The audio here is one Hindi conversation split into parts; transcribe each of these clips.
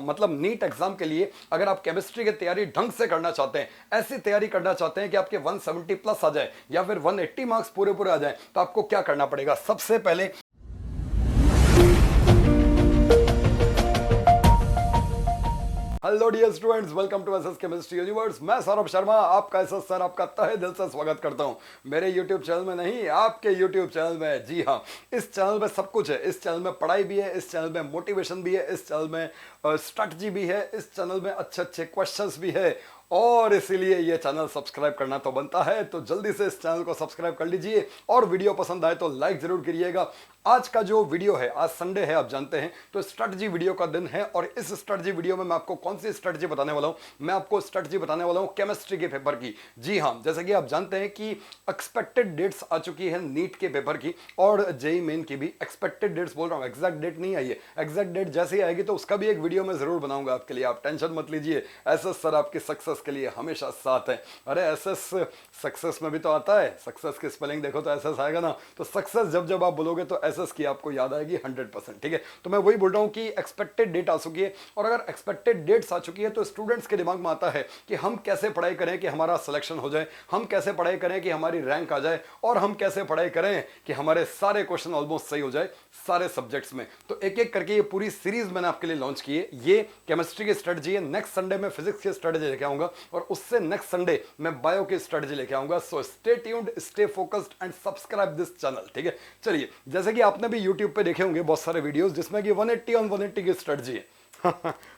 मतलब नीट एग्जाम के लिए अगर आप केमिस्ट्री की तैयारी ढंग से करना चाहते हैं, ऐसी तैयारी करना चाहते हैं कि आपके 170 प्लस आ जाए या फिर 180 मार्क्स पूरे पूरे आ जाए, तो आपको क्या करना पड़ेगा? सबसे पहले hello dear students, welcome to SS chemistry universe. मैं सौरभ शर्मा, आपका एसएस सर आपका तहे दिल से स्वागत करता हूं मेरे यूट्यूब चैनल में, नहीं आपके यूट्यूब चैनल में। जी हाँ, इस चैनल में सब कुछ है। इस चैनल में पढ़ाई भी है, इस चैनल में मोटिवेशन भी है, इस चैनल में स्ट्रैटेजी भी है, इस चैनल में अच्छे अच्छे क्वेश्चंस भी है, और इसीलिए ये चैनल सब्सक्राइब करना तो बनता है। तो जल्दी से इस चैनल को सब्सक्राइब कर लीजिए और वीडियो पसंद आए तो लाइक जरूर करिएगा। आज का जो वीडियो है, आज संडे है आप जानते हैं, तो स्ट्रेटजी वीडियो का दिन है। और इस स्ट्रेटजी वीडियो में मैं आपको कौन सी स्ट्रेटजी बताने वाला हूं? मैं आपको स्ट्रेटजी बताने वाला हूं केमिस्ट्री के पेपर की। जी हां, जैसे कि आप जानते हैं कि एक्सपेक्टेड डेट्स आ चुकी है नीट के पेपर की और जेई मेन की भी। एक्सपेक्टेड डेट्स बोल रहा हूं, एग्जैक्ट डेट नहीं आई है। एग्जैक्ट डेट जैसे ही आएगी तो उसका भी एक वीडियो मैं जरूर बनाऊंगा आपके लिए, आप टेंशन मत लीजिए। एसएस सर आपकी सक्सेस के लिए हमेशा साथ है। अरे एसएस सक्सेस में भी तो आता है, सक्सेस की स्पेलिंग देखो तो एसएस आएगा ना। तो सक्सेस जब जब आप बोलोगे तो एसएस की आपको याद आएगी 100%। ठीक है, तो मैं वही बोल रहा हूं कि एक्सपेक्टेड डेट आ चुकी है, और अगर एक्सपेक्टेड डेट्स आ चुकी है तो स्टूडेंट्स के दिमाग में आता है कि हम कैसे पढ़ाई करें कि हमारा सिलेक्शन हो जाए, हम कैसे पढ़ाई करें कि हमारी रैंक आ जाए, और हम कैसे पढ़ाई करें कि हमारे सारे क्वेश्चन ऑलमोस्ट सही हो जाए सारे सब्जेक्ट्स में। तो एक एक करके ये पूरी सीरीज मैंने आपके लिए लॉन्च की है। ये केमिस्ट्री की स्ट्रेटजी है, नेक्स्ट संडे में फिजिक्स की स्ट्रेटजी लेके आऊंगा, और उससे नेक्स्ट संडे मैं बायो की स्ट्रेटजी लेके आऊंगा। So stay tuned, stay focused and subscribe this channel. ठीक है, चलिए, जैसे कि आपने भी यूट्यूब पे देखे होंगे बहुत सारे वीडियोस जिसमें कि 180 ऑन 180 की स्ट्रेटजी है।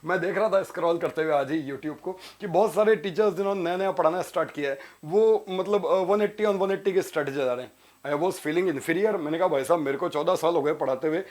मैं देख रहा था स्क्रॉल करते हुए आज ही यूट्यूब को कि बहुत सारे टीचर्स जिन्होंने नया नया पढ़ाना स्टार्ट किया है वो मतलब 180 ऑन 180 की स्ट्रेटजी जा रहे हैं। I was feeling inferior. मैंने कहा भाई साहब, मेरे को 14 साल हो गए पढ़ाते हुए।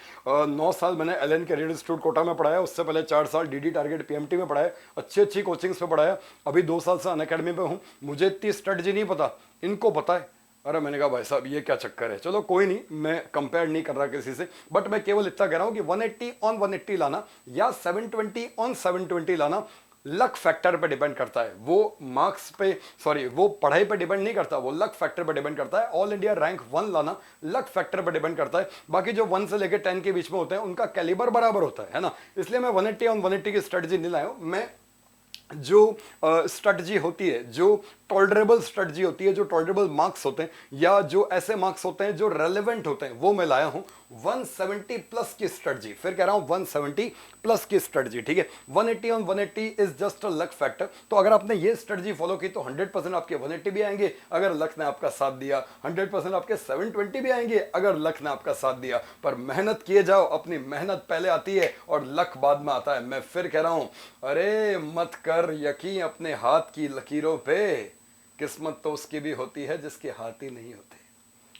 9 साल मैंने एलन कैरियर इंस्टीट्यूट कोटा में पढ़ाया, उससे पहले 4 साल डीडी टारगेट पीएमटी में पढ़ाया, अच्छी अच्छी कोचिंग्स पे पढ़ाया, अभी 2 साल से अनअकैडमी पे हूँ। मुझे इतनी स्ट्रेटजी नहीं पता, इनको पता है। अरे मैंने कहा भाई साहब ये क्या चक्कर है। चलो कोई नहीं, मैं कंपेयर नहीं कर रहा किसी से, बट मैं केवल इतना कह रहा हूं कि 180 ऑन 180 लाना या 720 ऑन 720 लाना लक फैक्टर पे डिपेंड करता है। वो मार्क्स पे, सॉरी, वो पढ़ाई पे डिपेंड नहीं करता, वो लक फैक्टर पे डिपेंड करता है। ऑल इंडिया रैंक 1 लाना लक फैक्टर पे डिपेंड करता है। बाकी जो 1 से लेकर 10 के बीच में होते हैं उनका कैलिबर बराबर होता है ना। इसलिए मैं 180 ऑन 180 की स्ट्रेटजी नहीं लाया हूं। मैं जो स्ट्रेटजी होती है, जो टॉलरेबल स्ट्रेटजी होती है, जो टॉलरेबल मार्क्स होते हैं, या जो ऐसे मार्क्स होते हैं जो रेलेवेंट होते हैं, वो मैं लाया हूं 170 प्लस की स्ट्रेटजी। फिर कह रहा हूं 170 प्लस की स्ट्रेटजी। ठीक है, 180 on 180 is just a luck factor. तो अगर आपने ये स्ट्रेटजी फॉलो की तो 100% आपके 180 भी आएंगे अगर लक ने आपका साथ दिया, 100% आपके 720 भी आएंगे अगर लक ने आपका साथ दिया। पर मेहनत किए जाओ, अपनी मेहनत पहले आती है और लक बाद में आता है। मैं फिर कह रहा हूं, अरे मत कर यकीन अपने हाथ की लकीरों पे, किस्मत तो उसकी भी होती है जिसके हाथ ही नहीं होते।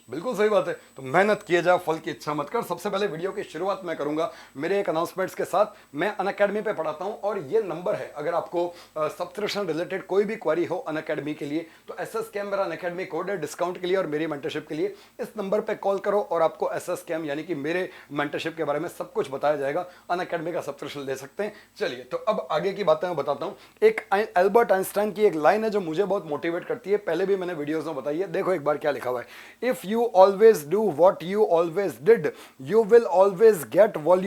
बिल्कुल सही बात है। तो मेहनत किए जा, फल की इच्छा मत कर। सबसे पहले वीडियो की शुरुआत मैं करूंगा मेरे एक अनाउंसमेंट्स के साथ। मैं अनअकैडमी पे पढ़ाता हूं और ये नंबर है, अगर आपको सब्सक्रिप्शन रिलेटेड कोई भी क्वारी हो अनअकैडमी के लिए तो एसएस कैम मेरा अनअकैडमी कोड है डिस्काउंट के लिए और मेरी मेंटरशिप के लिए। इस नंबर पे कॉल करो और आपको एसएस कैम यानी कि मेरे मेंटरशिप के बारे में सब कुछ बताया जाएगा। अनअकैडमी का सब्सक्रिप्शन ले सकते हैं। चलिए, तो अब आगे की बातें मैं बताता हूं। एक एल्बर्ट आइंस्टाइन की एक लाइन है जो मुझे बहुत मोटिवेट करती है, पहले भी मैंने वीडियोज में बताई है। देखो एक बार क्या लिखा हुआ है, if you always do what you always did, you will always get what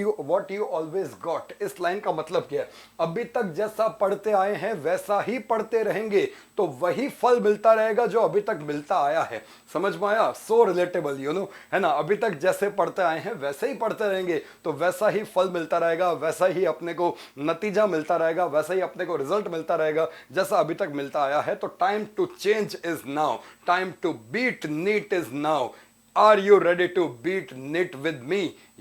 you always got। इस लाइन का मतलब क्या है? अभी तक जैसा पढ़ते आए हैं वैसा ही पढ़ते रहेंगे तो वही फल मिलता रहेगा जो अभी तक मिलता आया है। समझ में आया? सो रिलेटेबल, यू नो, है ना। अभी तक जैसे पढ़ते आए हैं वैसे ही पढ़ते रहेंगे तो वैसा ही फल मिलता रहेगा, वैसा ही अपने को नतीजा मिलता रहेगा, वैसा ही अपने को रिजल्ट मिलता रहेगा जैसा अभी तक मिलता आया है। तो time to change is now, time to beat NEET is now. Are you ready to beat NEET with me?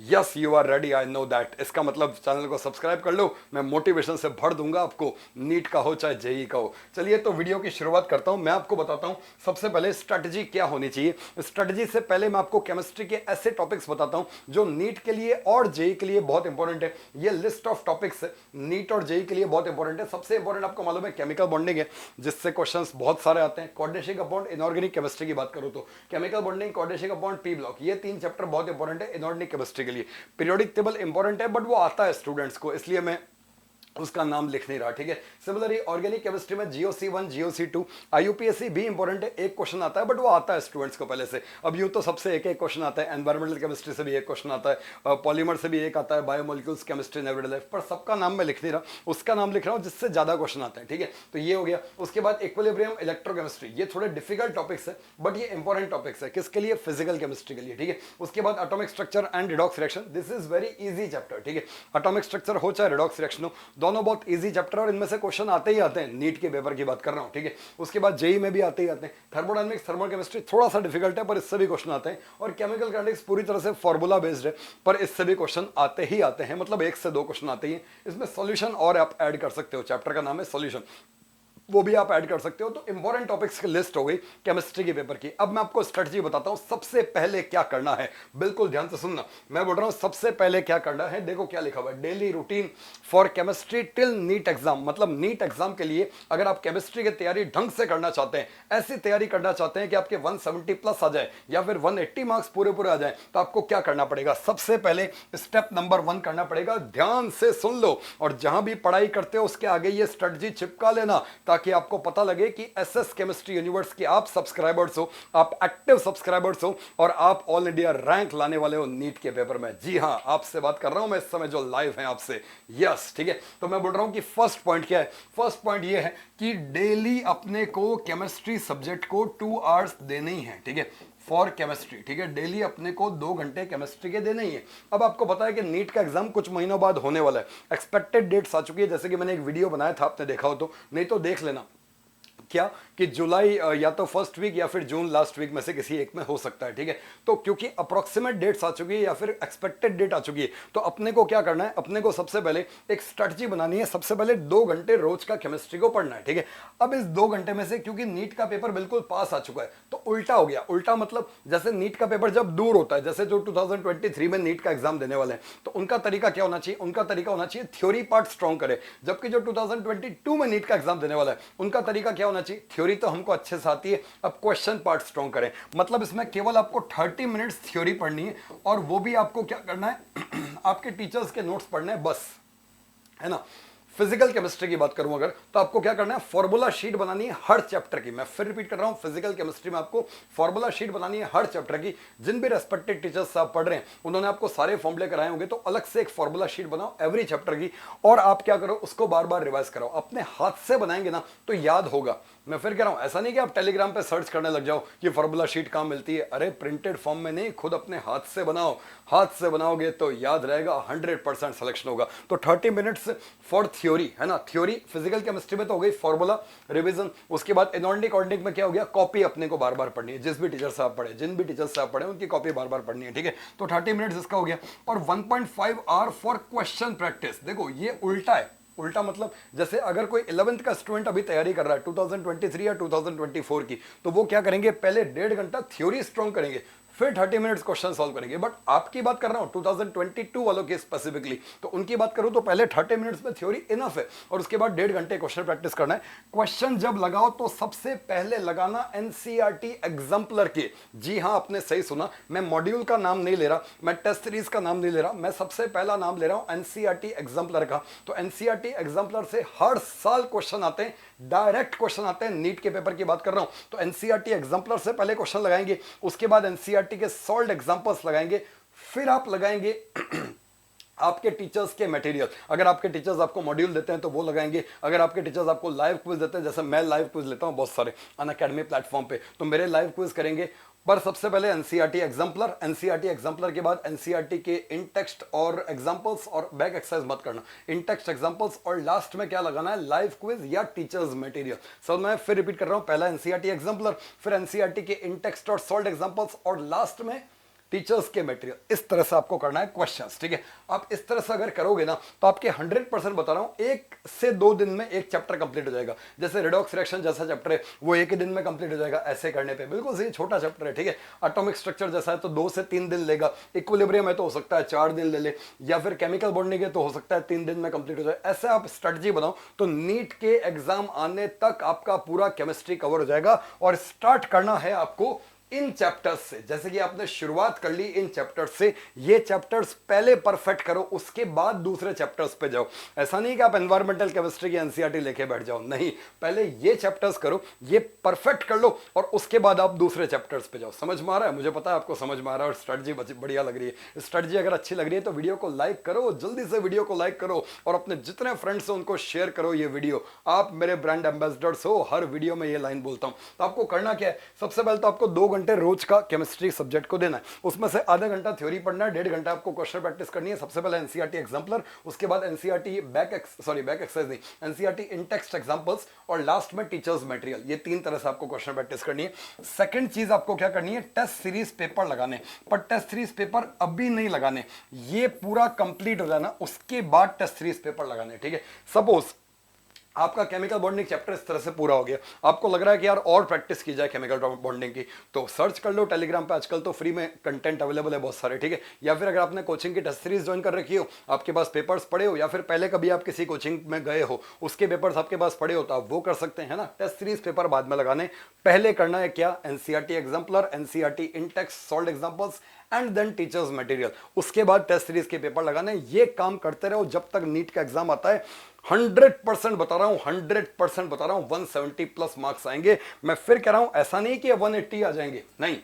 Yes, you are ready. I know that। इसका मतलब चैनल को सब्सक्राइब कर लो, मैं मोटिवेशन से भर दूंगा आपको, नीट का हो चाहे जेई का हो। चलिए, तो वीडियो की शुरुआत करता हूं। मैं आपको बताता हूं सबसे पहले स्ट्रेटजी क्या होनी चाहिए। स्ट्रेटजी से पहले मैं आपको केमिस्ट्री के ऐसे टॉपिक्स बताता हूं जो नीट के लिए और जेई के लिए बहुत इंपॉर्टेंट है। ये लिस्ट ऑफ टॉपिक्स है, नीट और जेई के लिए बहुत इंपॉर्टेंट है। सबसे इंपॉर्टेंट आपको मालूम है केमिकल बॉन्डिंग है, जिससे क्वेश्चन बहुत सारे आते हैं। कोऑर्डिनेशन बॉन्ड, इनऑर्गेनिक केमिस्ट्री की बात करूं तो chemical bonding, coordination bond, P block, ये 3 चैप्टर बहुत इंपॉर्टेंट है इनऑर्गेनिक केमिस्ट्री के लिए। पीरियोडिक टेबल इंपॉर्टेंट है बट वो आता है स्टूडेंट्स को, इसलिए मैं उसका नाम लिख नहीं रहा, ठीक है। सिमिलरली ऑर्गेनिक केमिस्ट्री में GOC1 GOC2 IUPAC भी इंपॉर्टेंट है, एक क्वेश्चन आता है बट वो आता है स्टूडेंट्स को पहले से। अब यूं तो सबसे एक एक क्वेश्चन आता है, एनवायरमेंटल केमिस्ट्री से भी एक क्वेश्चन आता है, पॉलीमर से भी एक आता है, biomolecules chemistry in everyday life, पर सबका नाम मैं लिख नहीं रहा, उसका नाम लिख रहा हूं जिससे ज्यादा क्वेश्चन आते हैं, ठीक है। तो ये हो गया। उसके बाद इक्विलिब्रियम इलेक्ट्रोकेमिस्ट्री, ये थोड़े डिफिकल्ट टॉपिक्स है बट ये इंपॉर्टेंट टॉपिक्स है, किसके लिए? फिजिकल केमिस्ट्री के लिए, ठीक है। उसके बाद atomic structure and redox reaction, this is very easy chapter, ठीक है। एटॉमिक स्ट्रक्चर हो चाहे रिडॉक्स रिएक्शन हो, दोनों बहुत इजी चैप्टर और इनमें से क्वेश्चन आते ही आते हैं, नीट के पेपर की बात कर रहा हूं, ठीक है। उसके बाद जेई में भी आते ही आते हैं। थर्मोडायनेमिक्स थर्मल केमिस्ट्री थोड़ा सा डिफिकल्ट है पर इससे भी क्वेश्चन आते हैं, और केमिकल काइनेटिक्स पूरी तरह से फॉर्मूला बेस्ड है पर इससे भी क्वेश्चन आते ही आते हैं, मतलब एक से दो क्वेश्चन आते ही हैं। इसमें सॉल्यूशन और आप ऐड कर सकते हो, चैप्टर का नाम है सॉल्यूशन, वो भी आप ऐड कर सकते हो। तो इंपॉर्टेंट टॉपिक्स की लिस्ट हो गई केमिस्ट्री के पेपर की। अब मैं आपको स्ट्रेटजी बताता हूं सबसे पहले क्या करना है, बिल्कुल ध्यान से सुनना। मैं बोल रहा हूं सबसे पहले क्या करना है, देखो क्या लिखा हुआ है, daily routine for chemistry till NEET exam. मतलब नीट एग्जाम के लिए अगर आप केमिस्ट्री की तैयारी ढंग से करना चाहते हैं, ऐसी तैयारी करना चाहते हैं कि आपके 170 प्लस आ जाए या फिर 180 मार्क्स पूरे पूरे आ जाए, तो आपको क्या करना पड़ेगा? सबसे पहले स्टेप नंबर 1 करना पड़ेगा, ध्यान से सुन लो और जहां भी पढ़ाई करते हो उसके आगे ये स्ट्रेटजी चिपका लेना, ताकि आपको पता लगे कि एसएस केमिस्ट्री यूनिवर्स के आप सब्सक्राइबर्स हो, आप एक्टिव सब्सक्राइबर्स हो और आप ऑल इंडिया रैंक लाने वाले हो नीट के पेपर में। जी हां, आपसे बात कर रहा हूं मैं इस समय जो लाइव है आपसे, यस, ठीक है। तो मैं बोल रहा हूं कि फर्स्ट पॉइंट क्या है? फर्स्ट पॉइंट ये है कि डेली अपने को केमिस्ट्री सब्जेक्ट को 2 आवर्स देने ही है, ठीक है, फॉर केमिस्ट्री, ठीक है। डेली अपने को 2 घंटे केमिस्ट्री के देने ही है। अब आपको पता है कि नीट का एग्जाम कुछ महीनों बाद होने वाला है, एक्सपेक्टेड डेट्स आ चुकी है, जैसे कि मैंने एक वीडियो बनाया था, आपने देखा हो तो, नहीं तो देख लेना, क्या कि जुलाई या तो फर्स्ट वीक या फिर जून लास्ट वीक में से किसी एक में हो सकता है, ठीक है। तो क्योंकि अप्रोक्सीमेट डेट्स आ चुकी है या फिर एक्सपेक्टेड डेट आ चुकी है, तो अपने को क्या करना है, अपने को सबसे पहले एक स्ट्रेटजी बनानी है। सबसे पहले 2 घंटे रोज का केमिस्ट्री को पढ़ना है, ठीक है। अब इस 2 घंटे में से क्योंकि नीट का पेपर बिल्कुल पास आ चुका है, तो उल्टा हो गया। उल्टा मतलब जैसे नीट का पेपर जब दूर होता है, जैसे जो 2023 में नीट का एग्जाम देने वाले हैं, तो उनका तरीका क्या होना चाहिए? उनका तरीका होना चाहिए थ्योरी पार्ट स्ट्रॉन्ग करे, जबकि जो 2022 में नीट का एग्जाम देने वाला है, उनका तरीका क्या होना चाहिए? थ्योरी तो हमको अच्छे से आती है, अब क्वेश्चन पार्ट स्ट्रॉन्ग करें। मतलब इसमें केवल आपको 30 मिनट्स थ्योरी पढ़नी है और वो भी आपको क्या करना है आपके टीचर्स के नोट्स पढ़ने हैं बस, है ना। फिजिकल केमिस्ट्री की बात करूं अगर, तो आपको क्या करना है? फॉर्मूला शीट बनानी है हर चैप्टर की। मैं फिर रिपीट कर रहा हूं, फिजिकल केमिस्ट्री में आपको फॉर्मूला शीट बनानी है हर चैप्टर की। जिन भी रेस्पेक्टेड टीचर्स आप पढ़ रहे हैं उन्होंने आपको सारे फॉर्मूले कराए होंगे, तो अलग से एक फॉर्मूला शीट बनाओ एवरी चैप्टर की, और आप क्या करो, उसको बार बार रिवाइज कराओ। अपने हाथ से बनाएंगे ना तो याद होगा। मैं फिर कह रहा हूं, ऐसा नहीं कि आप टेलीग्राम पे सर्च करने लग जाओ कि फॉर्मूला शीट कहां मिलती है। अरे प्रिंटेड फॉर्म में नहीं, खुद अपने हाथ से बनाओ। हाथ से बनाओगे तो याद रहेगा, 100% सिलेक्शन होगा। तो 30 मिनट्स फॉर थ्योरी, है ना। थ्योरी फिजिकल केमिस्ट्री में तो हो गई, फॉर्मूला रिवीजन। उसके बाद इनऑर्गेनिक ऑर्गेनिक में क्या हो गया? कॉपी अपने को बार बार पढ़नी है। जिस भी टीचर से आप पढ़े, जिन भी टीचर से आप पढ़े, उनकी कॉपी बार बार पढ़नी है, ठीक है। तो 30 मिनट्स इसका हो गया। और 1.5 आवर फॉर क्वेश्चन प्रैक्टिस। देखो ये उल्टा है। उल्टा मतलब जैसे अगर कोई 11th का स्टूडेंट अभी तैयारी कर रहा है 2023 या 2024 की, तो वो क्या करेंगे? पहले 1.5 घंटा थ्योरी स्ट्रॉन्ग करेंगे, फिर 30 मिनट्स क्वेश्चन सॉल्व करेंगे। बट आपकी बात कर रहा हूं 2022 वालों की स्पेसिफिकली, तो उनकी बात करूं तो पहले 30 मिनट्स में थ्योरी इनफ है और उसके बाद 1.5 घंटे क्वेश्चन प्रैक्टिस करना है। क्वेश्चन जब लगाओ तो सबसे पहले लगाना एनसीईआरटी एग्जाम्पलर के। जी हां, आपने सही सुना, मैं मॉड्यूल का नाम नहीं ले रहा, मैं टेस्ट सीरीज का नाम नहीं ले रहा, मैं सबसे पहला नाम ले रहा हूं एनसीईआरटी एग्जाम्पलर का। तो एनसीईआरटी एग्जाम्पलर से हर साल क्वेश्चन आते हैं, डायरेक्ट क्वेश्चन आते हैं। नीट के पेपर की बात कर रहा हूं तो एनसीईआरटी एग्जाम्पलर से पहले क्वेश्चन लगाएंगे, उसके बाद एनसीईआरटी के सॉल्व्ड एग्जांपल्स लगाएंगे, फिर आप लगाएंगे आपके टीचर्स के मटेरियल। अगर आपके टीचर्स आपको मॉड्यूल देते हैं तो वो लगाएंगे, अगर आपके टीचर्स आपको लाइव क्विज देते हैं, जैसे मैं लाइव क्विज लेता हूं बहुत सारे अनअकैडमी प्लेटफॉर्म पे, तो मेरे लाइव क्विज करेंगे। पर सबसे पहले एनसीईआरटी एग्जाम्पलर, एनसीईआरटी एग्जाम्पलर के बाद एनसीईआरटी के इन टेक्स्ट और एग्जाम्पल्स, और बैक एक्सरसाइज मत करना, इन टेक्स्ट एग्जाम्पल्स, और लास्ट में क्या लगाना है? लाइव क्विज या टीचर्स मटेरियल। सो मैं फिर रिपीट कर रहा हूं, पहला एनसीईआरटी एग्जाम्पलर, फिर एनसीईआरटी के इन टेक्स्ट और सॉल्व्ड एग्जाम्पल्स, और लास्ट में टीचर्स के मटेरियल। इस तरह से आपको करना है क्वेश्चंस, ठीक है। आप इस तरह से अगर करोगे ना तो आपके 100% बता रहा हूं 1 से 2 दिन में एक चैप्टर कंप्लीट हो जाएगा। जैसे रिडॉक्स रिएक्शन जैसा चैप्टर है वो 1 ही दिन में कंप्लीट हो जाएगा ऐसे करने पे, बिल्कुल सही, छोटा चैप्टर है, ठीक है। एटॉमिक स्ट्रक्चर जैसा है तो 2 से 3 दिन लेगा, इक्विलिब्रियम है तो हो सकता है 4 दिन ले ले, या फिर केमिकल बॉन्डिंग है तो हो सकता है 3 दिन में कंप्लीट हो जाए। ऐसे आप स्ट्रेटजी बनाओ तो नीट के एग्जाम आने तक आपका पूरा केमिस्ट्री कवर हो जाएगा। और स्टार्ट करना है आपको इन चैप्टर्स से, जैसे कि आपने शुरुआत कर ली इन चैप्टर्स से, ये चैप्टर्स पहले परफेक्ट करो, उसके बाद दूसरे चैप्टर्स पे जाओ। ऐसा नहीं कि आप एनवायरमेंटल केमिस्ट्री की एनसीईआरटी लेके बैठ जाओ, नहीं, पहले ये चैप्टर्स करो, ये परफेक्ट कर लो और उसके बाद आप दूसरे चैप्टर्स पे जाओ। समझ में आ रहा है? मुझे पता है आपको समझ में आ रहा है और स्ट्रेटजी बढ़िया लग रही है। स्ट्रेटजी अगर अच्छी लग रही है तो वीडियो को लाइक करो, जल्दी से वीडियो को लाइक करो और अपने जितने फ्रेंड्स हैं उनको शेयर करो ये वीडियो। आप मेरे ब्रांड एम्बेसडर्स हो, हर वीडियो में ये लाइन बोलता हूं। तो आपको करना क्या है, सबसे पहले तो आपको 2 घंटे रोज का केमिस्ट्री सब्जेक्ट को देना है। उसमें से आधा घंटा थ्योरी पढ़ना है, 1.5 घंटा आपको क्वेश्चन प्रैक्टिस करनी है। सबसे पहले एनसीईआरटी एग्जाम्पलर, उसके बाद एनसीईआरटी बैक एक्सरसाइज नहीं, एनसीईआरटी इन टेक्स्ट एग्जांपल्स और लास्ट में टीचर्स मटेरियल। ये 3 तरह से आपको क्वेश्चन प्रैक्टिस करनी है। सेकंड चीज आपको क्या करनी है, टेस्ट सीरीज पेपर लगाने, पर टेस्ट सीरीज पेपर अभी नहीं लगाने, ये पूरा कंप्लीट हो जाना उसके बाद टेस्ट सीरीज पेपर लगाने। ठीक है, सपोज आपका केमिकल बॉन्डिंग चैप्टर इस तरह से पूरा हो गया, आपको लग रहा है कि यार और प्रैक्टिस की जाए केमिकल बॉन्डिंग की, तो सर्च कर लो टेलीग्राम पे, आजकल तो फ्री में कंटेंट अवेलेबल है बहुत सारे। ठीक है, या फिर अगर आपने कोचिंग की टेस्ट सीरीज ज्वाइन कर रखी हो, आपके पास पेपर्स पड़े हो, या फिर पहले कभी आप किसी कोचिंग में गए हो उसके पेपर्स आपके पास पड़े हो, तो आप वो कर सकते हैं ना। टेस्ट सीरीज पेपर बाद में लगाने, पहले करना है क्या, NCERT exemplar, NCERT in text solve examples and then teachers material, उसके बाद टेस्ट सीरीज के पेपर लगाने। ये काम करते रहो जब तक नीट का एग्जाम आता है। 100% बता रहा हूं, 100% बता रहा हूं, 170 प्लस मार्क्स आएंगे। मैं फिर कह रहा हूं, ऐसा नहीं कि 180 आ जाएंगे, नहीं,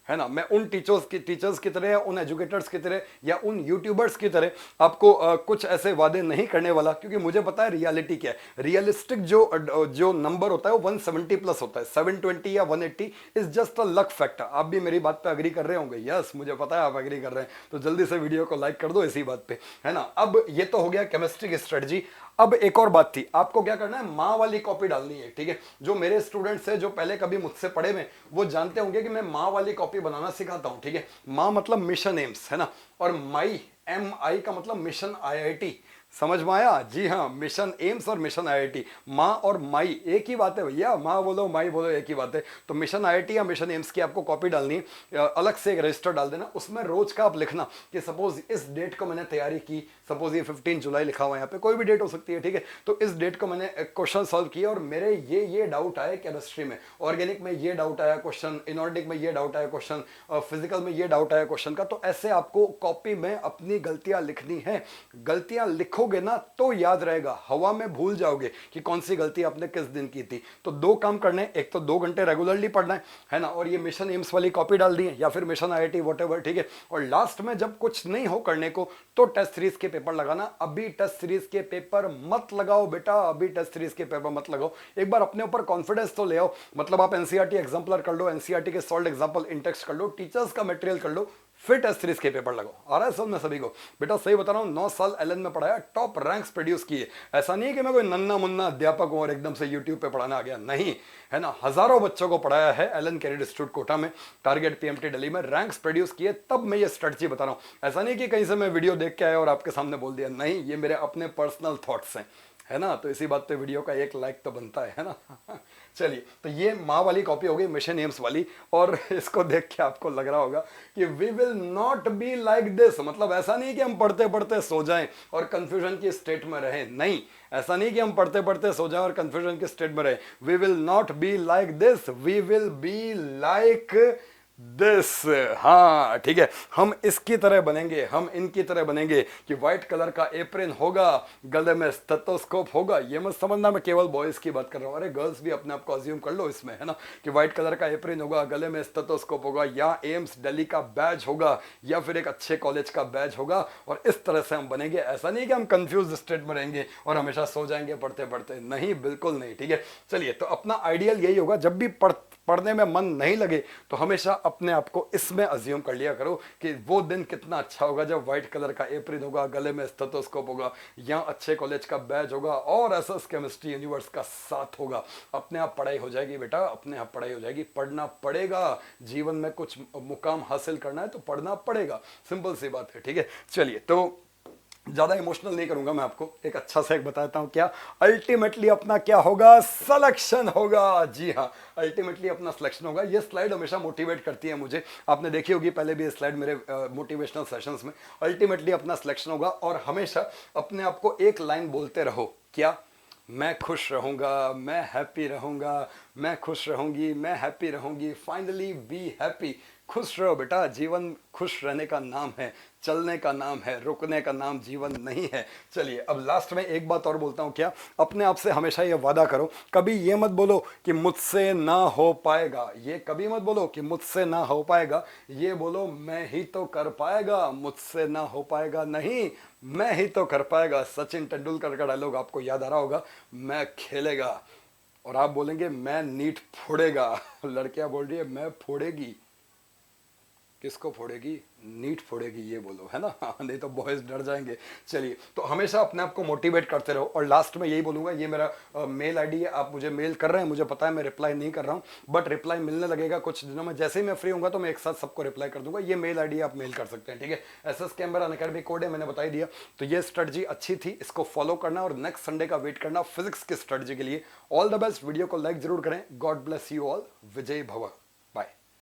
है ना। मैं उन टीचर्स की तरह, उन एजुकेटर्स की तरह या उन यूट्यूबर्स की तरह आपको कुछ ऐसे वादे नहीं करने वाला, क्योंकि मुझे पता है रियलिटी क्या है। रियलिस्टिक जो नंबर होता है वो 170 प्लस होता है, 720 या 180 is just a luck factor. आप भी मेरी बात पे अग्री कर रहे होंगे, यस मुझे पता है आप अग्री कर रहे हैं, तो जल्दी से वीडियो को लाइक कर दो इसी बात पे, है ना। अब ये तो हो गया केमिस्ट्री की स्ट्रेटजी। अब एक और बात थी, आपको क्या करना है, माँ वाली कॉपी डालनी है। ठीक है, जो मेरे स्टूडेंट्स हैं जो पहले कभी मुझसे पढ़े हुए, वो जानते होंगे कि मैं माँ वाली कॉपी बनाना सिखाता हूं। ठीक है, माँ मतलब मिशन एम्स, है ना, और माई MI का मतलब मिशन IIT। समझ में आया? जी हाँ, मिशन एम्स और मिशन IIT, माँ और माई एक ही बात है भैया, माँ बोलो माई बोलो एक ही बात है। तो मिशन IIT या मिशन एम्स की आपको कॉपी डालनी है, अलग से एक रजिस्टर डाल देना, उसमें रोज का आप लिखना कि सपोज इस डेट को मैंने तैयारी की, सपोज ये 15 जुलाई लिखा हुआ है, यहाँ पे कोई भी डेट हो सकती है। ठीक है, तो इस डेट को मैंने क्वेश्चन सॉल्व किया और मेरे ये डाउट आया केमिस्ट्री में, ऑर्गेनिक में ये डाउट आया क्वेश्चन, इनऑर्गेनिक में ये डाउट आया क्वेश्चन, फिजिकल में ये डाउट आया क्वेश्चन का। तो ऐसे आपको कॉपी में अपनी गलतियां लिखनी है। गलतियां लिखोगे ना तो याद रहेगा, हवा में भूल जाओगे कि कौन सी गलती आपने किस दिन की थी। तो 2 काम करने, एक तो 2 घंटे रेगुलरली पढ़ना है ना, और ये मिशन एम्स वाली कॉपी डाल दी है या फिर मिशन IIT व्हाटएवर। ठीक है, और लास्ट में जब कुछ नहीं हो करने को तो टेस्ट सीरीज के पेपर लगाना। अभी टेस्ट सीरीज के पेपर मत लगाओ बेटा, अभी टेस्ट सीरीज के पेपर मत लगाओ, एक बार अपने ऊपर कॉन्फिडेंस तो ले आओ। मतलब आप एनसीईआरटी एग्जाम्पलर कर लो, एनसीईआरटी के सॉल्व एग्जाम्पल इन टेक्स्ट कर लो, टीचर्स का मटेरियल कर लो, फिर टेस्ट सीरीज के पेपर लगाओ। आ रहा है समझ में सभी को? बेटा सही बता रहा हूं, 9 साल एलन में पढ़ाया, टॉप रैंक्स प्रोड्यूस किए। ऐसा नहीं है कि मैं कोई नन्ना मुन्ना अध्यापक हूं और एकदम से यूट्यूब पे पढ़ाना आ गया, नहीं, है ना। हजारों बच्चों को पढ़ाया है एलन कैरियर इंस्टीट्यूट कोटा में, टारगेट PMT दिल्ली में, रैंक्स प्रोड्यूस किए, तब मैं ये स्ट्रेटजी बता रहा हूं। ऐसा नहीं कि कहीं से मैं वीडियो देख के आया और आपके सामने बोल दिया, नहीं, ये मेरे अपने पर्सनल थॉट्स हैं, है ना। तो इसी बात पे वीडियो का एक लाइक तो बनता है ना। चलिए, तो ये माँ वाली कॉपी हो गई, मिशन एम्स वाली, और इसको देख के आपको लग रहा होगा कि we will not be like this. मतलब ऐसा नहीं कि हम पढ़ते पढ़ते सो जाएं और कंफ्यूजन की स्टेट में रहें, नहीं, ऐसा नहीं कि हम पढ़ते पढ़ते सो जाएं और कंफ्यूजन की स्टेट में रहें। We will not be like this, we will be like this. हाँ ठीक है, हम इसकी तरह बनेंगे, हम इनकी तरह बनेंगे कि व्हाइट कलर का एप्रिन होगा, गले में स्टेथोस्कोप होगा। ये मत समझना मैं केवल बॉयज की बात कर रहा हूँ, अरे गर्ल्स भी अपने आप को अज्यूम कर लो इसमें, है ना, कि व्हाइट कलर का एप्रिन होगा, गले में स्टेथोस्कोप होगा, या एम्स दिल्ली का बैज होगा, या फिर एक अच्छे कॉलेज का बैज होगा, और इस तरह से हम बनेंगे। ऐसा नहीं कि हम कंफ्यूज स्टेट में रहेंगे और हमेशा सो जाएंगे पढ़ते पढ़ते, नहीं, बिल्कुल नहीं। ठीक है, चलिए, तो अपना आइडियल यही होगा, जब भी पढ़ने में मन नहीं लगे तो हमेशा अपने आप को इसमें अज्यूम कर लिया करो कि वो दिन कितना अच्छा होगा जब व्हाइट कलर का एप्रिन होगा, गले में स्टेथोस्कोप होगा, या अच्छे कॉलेज का बैज होगा और एसएस केमिस्ट्री यूनिवर्स का साथ होगा। अपने आप पढ़ाई हो जाएगी बेटा, अपने आप पढ़ाई हो जाएगी। पढ़ना पड़ेगा, जीवन में कुछ मुकाम हासिल करना है तो पढ़ना पड़ेगा, सिंपल सी बात है। ठीक है, चलिए, तो ज्यादा इमोशनल नहीं करूंगा मैं, आपको एक अच्छा सा एक बताता हूं। क्या अल्टीमेटली अपना क्या होगा, सिलेक्शन होगा। जी हाँ, अल्टीमेटली अपना सिलेक्शन होगा। ये स्लाइड हमेशा मोटिवेट करती है मुझे, आपने देखी होगी पहले भी ये स्लाइड मेरे मोटिवेशनल सेशंस में। अल्टीमेटली अपना सिलेक्शन होगा, और हमेशा अपने आप को एक लाइन बोलते रहो, क्या, मैं खुश रहूँगा, मैं हैप्पी रहूँगा, मैं खुश रहूँगी, मैं हैप्पी रहूँगी, फाइनली बी हैप्पी। खुश रहो बेटा, जीवन खुश रहने का नाम है, चलने का नाम है, रुकने का नाम जीवन नहीं है। चलिए अब लास्ट में एक बात और बोलता हूँ, क्या अपने आप से हमेशा ये वादा करो, कभी ये मत बोलो कि मुझसे ना हो पाएगा, ये कभी मत बोलो कि मुझसे ना हो पाएगा, ये बोलो मैं ही तो कर पाएगा, मुझसे ना हो पाएगा नहीं, मैं ही तो कर पाएगा। सचिन तेंदुलकर का डायलॉग आपको याद आ रहा होगा, मैं खेलेगा, और आप बोलेंगे मैं नीट फोड़ेगा। लड़कियां बोल रही है मैं फोड़ेगी, किसको फोड़ेगी? नीट फोड़ेगी ये बोलो, है ना। नहीं तो बॉयज डर जाएंगे। चलिए, तो हमेशा अपने आप को मोटिवेट करते रहो। और लास्ट में यही बोलूंगा, ये मेरा मेल आईडी है, आप मुझे मेल कर रहे हैं, मुझे पता है मैं रिप्लाई नहीं कर रहा हूँ, बट रिप्लाई मिलने लगेगा कुछ दिनों में। जैसे ही मैं फ्री होऊंगा तो मैं एक साथ सबको रिप्लाई कर दूंगा। ये मेल आईडी आप मेल कर सकते हैं, ठीक है। एसएस कैमरा अनअकैडमी कोड है, मैंने बता ही दिया। तो ये स्ट्रेटजी अच्छी थी, इसको फॉलो करना और नेक्स्ट संडे का वेट करना फिजिक्स की स्ट्रेटजी के लिए। ऑल द बेस्ट, वीडियो को लाइक जरूर करें। God bless you all. विजय भव।